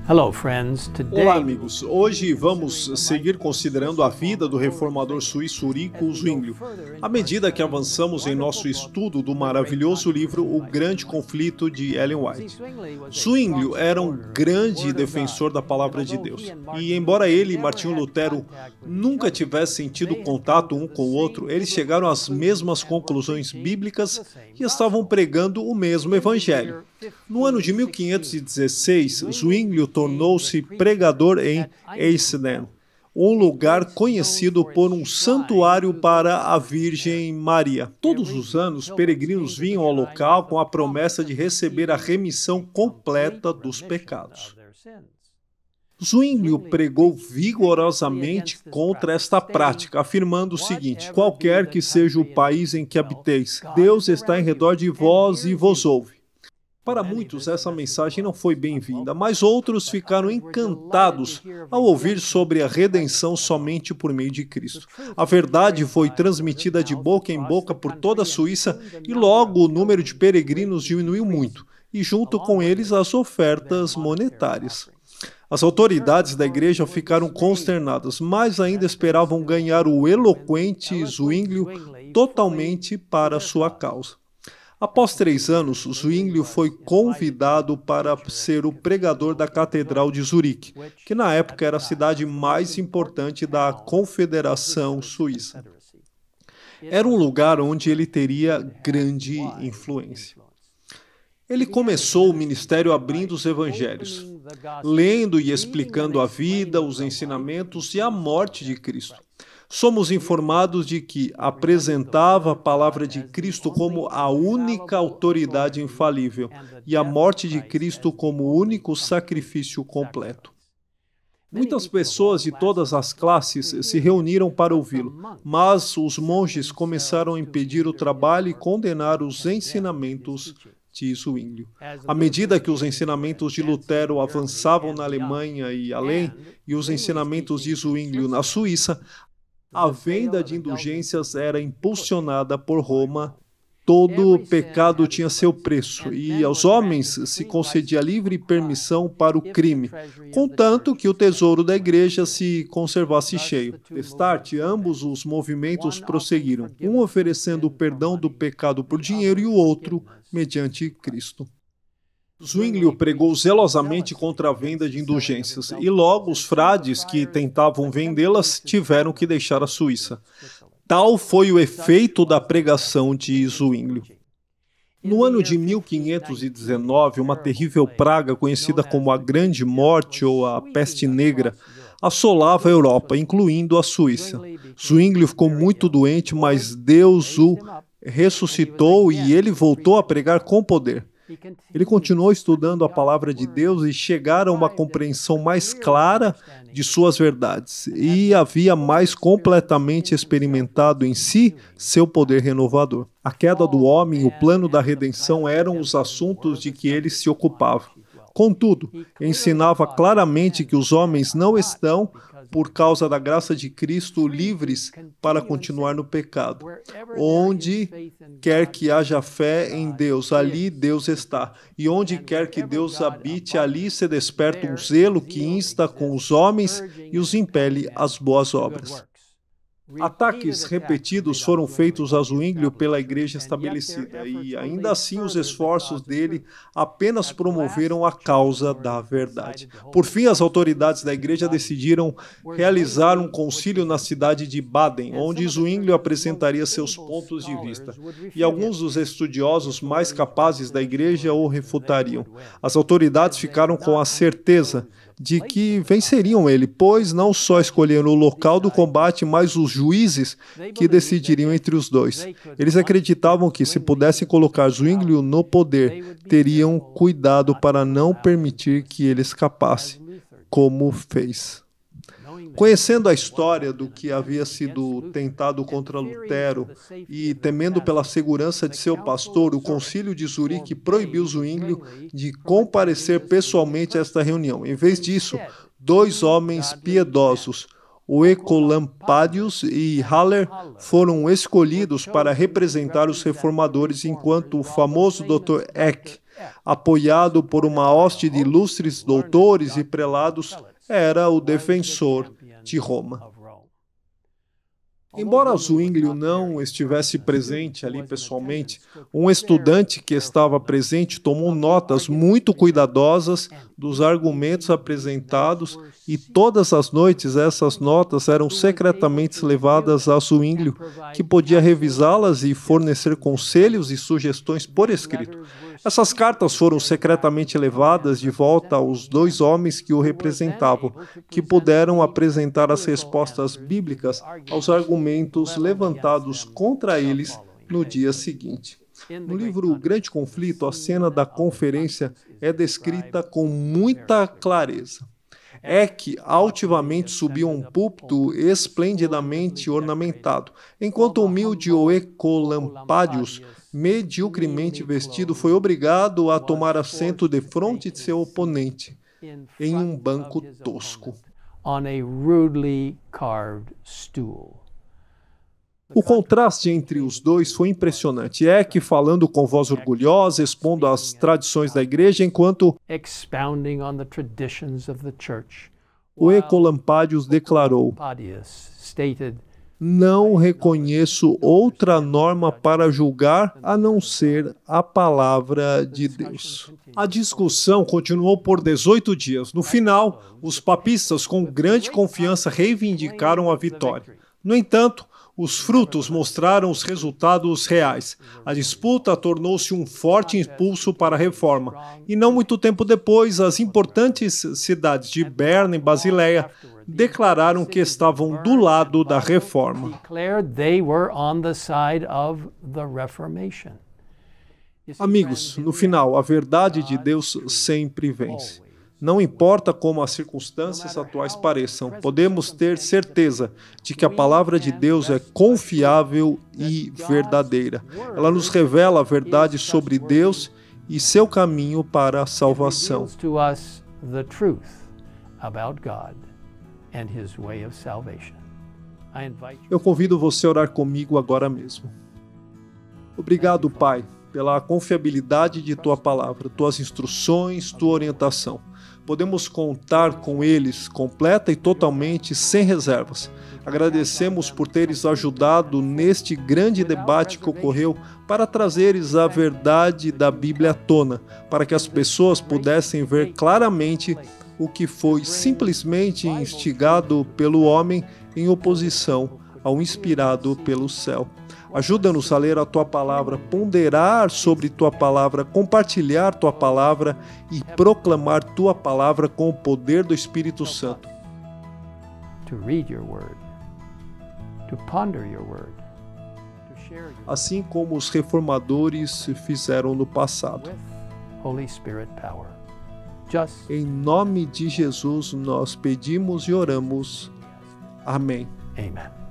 Olá, amigos. Hoje vamos seguir considerando a vida do reformador suíço Ulrico Zwinglio, à medida que avançamos em nosso estudo do maravilhoso livro O Grande Conflito de Ellen White. Zwinglio era um grande defensor da palavra de Deus, e embora ele e Martinho Lutero nunca tivessem tido contato um com o outro, eles chegaram às mesmas conclusões bíblicas e estavam pregando o mesmo evangelho. No ano de 1516, Zwinglio tornou-se pregador em Eisleben, um lugar conhecido por um santuário para a Virgem Maria. Todos os anos, peregrinos vinham ao local com a promessa de receber a remissão completa dos pecados. Zwinglio pregou vigorosamente contra esta prática, afirmando o seguinte: qualquer que seja o país em que habiteis, Deus está em redor de vós e vos ouve. Para muitos, essa mensagem não foi bem-vinda, mas outros ficaram encantados ao ouvir sobre a redenção somente por meio de Cristo. A verdade foi transmitida de boca em boca por toda a Suíça e logo o número de peregrinos diminuiu muito, e junto com eles as ofertas monetárias. As autoridades da igreja ficaram consternadas, mas ainda esperavam ganhar o eloquente Zwinglio totalmente para sua causa. Após 3 anos, Zwinglio foi convidado para ser o pregador da Catedral de Zurique, que na época era a cidade mais importante da Confederação Suíça. Era um lugar onde ele teria grande influência. Ele começou o ministério abrindo os evangelhos, lendo e explicando a vida, os ensinamentos e a morte de Cristo. Somos informados de que apresentava a palavra de Cristo como a única autoridade infalível e a morte de Cristo como o único sacrifício completo. Muitas pessoas de todas as classes se reuniram para ouvi-lo, mas os monges começaram a impedir o trabalho e condenar os ensinamentos de Zwinglio. À medida que os ensinamentos de Lutero avançavam na Alemanha e além, e os ensinamentos de Zwinglio na Suíça, a venda de indulgências era impulsionada por Roma. Todo pecado tinha seu preço, e aos homens se concedia livre permissão para o crime, contanto que o tesouro da igreja se conservasse cheio. Destarte, ambos os movimentos prosseguiram, um oferecendo o perdão do pecado por dinheiro e o outro mediante Cristo. Zwinglio pregou zelosamente contra a venda de indulgências, e logo os frades que tentavam vendê-las tiveram que deixar a Suíça. Tal foi o efeito da pregação de Zwinglio. No ano de 1519, uma terrível praga conhecida como a Grande Morte ou a Peste Negra assolava a Europa, incluindo a Suíça. Zwinglio ficou muito doente, mas Deus o ressuscitou e ele voltou a pregar com poder. Ele continuou estudando a palavra de Deus e chegaram a uma compreensão mais clara de suas verdades, e havia mais completamente experimentado em si seu poder renovador. A queda do homem e o plano da redenção eram os assuntos de que ele se ocupava. Contudo, ensinava claramente que os homens não estão, por causa da graça de Cristo, livres para continuar no pecado. Onde quer que haja fé em Deus, ali Deus está. E onde quer que Deus habite, ali se desperta um zelo que insta com os homens e os impele às boas obras. Ataques repetidos foram feitos a Zwinglio pela igreja estabelecida, e ainda assim os esforços dele apenas promoveram a causa da verdade. Por fim, as autoridades da igreja decidiram realizar um concílio na cidade de Baden, onde Zwinglio apresentaria seus pontos de vista, e alguns dos estudiosos mais capazes da igreja o refutariam. As autoridades ficaram com a certeza de que venceriam ele, pois não só escolheram o local do combate, mas os juízes que decidiriam entre os dois. Eles acreditavam que, se pudessem colocar Zwinglio no poder, teriam cuidado para não permitir que ele escapasse, como fez. Conhecendo a história do que havia sido tentado contra Lutero e temendo pela segurança de seu pastor, o Concílio de Zurique proibiu Zwinglio de comparecer pessoalmente a esta reunião. Em vez disso, 2 homens piedosos, Oecolampadius e Haller foram escolhidos para representar os reformadores, enquanto o famoso Dr. Eck, apoiado por uma hoste de ilustres doutores e prelados, era o defensor de Roma. Embora Zwinglio não estivesse presente ali pessoalmente, um estudante que estava presente tomou notas muito cuidadosas dos argumentos apresentados e todas as noites essas notas eram secretamente levadas a Zwinglio, que podia revisá-las e fornecer conselhos e sugestões por escrito. Essas cartas foram secretamente levadas de volta aos dois homens que o representavam, que puderam apresentar as respostas bíblicas aos argumentos levantados contra eles no dia seguinte. No livro O Grande Conflito, a cena da conferência é descrita com muita clareza. Eck altivamente subiu a um púlpito esplendidamente ornamentado, enquanto o humilde Oecolampadius, mediocremente vestido, foi obrigado a tomar assento defronte de seu oponente, em um banco tosco. O contraste entre os dois foi impressionante. Eck falando com voz orgulhosa, expondo as tradições da igreja, enquanto Oecolampadius declarou: "Não reconheço outra norma para julgar a não ser a palavra de Deus." A discussão continuou por 18 dias. No final, os papistas, com grande confiança, reivindicaram a vitória. No entanto, os frutos mostraram os resultados reais. A disputa tornou-se um forte impulso para a reforma. E não muito tempo depois, as importantes cidades de Berna e Basileia declararam que estavam do lado da reforma. Amigos, no final, a verdade de Deus sempre vence. Não importa como as circunstâncias atuais pareçam, podemos ter certeza de que a palavra de Deus é confiável e verdadeira. Ela nos revela a verdade sobre Deus e seu caminho para a salvação. Eu convido você a orar comigo agora mesmo. Obrigado, Pai, pela confiabilidade de Tua palavra, Tuas instruções, Tua orientação. Podemos contar com eles completa e totalmente, sem reservas. Agradecemos por teres ajudado neste grande debate que ocorreu para trazeres a verdade da Bíblia à tona, para que as pessoas pudessem ver claramente o que foi simplesmente instigado pelo homem em oposição ao inspirado pelo céu. Ajuda-nos a ler a Tua palavra, ponderar sobre Tua palavra, compartilhar Tua palavra e proclamar Tua palavra com o poder do Espírito Santo. Assim como os reformadores fizeram no passado. Em nome de Jesus nós pedimos e oramos. Amém. Amen.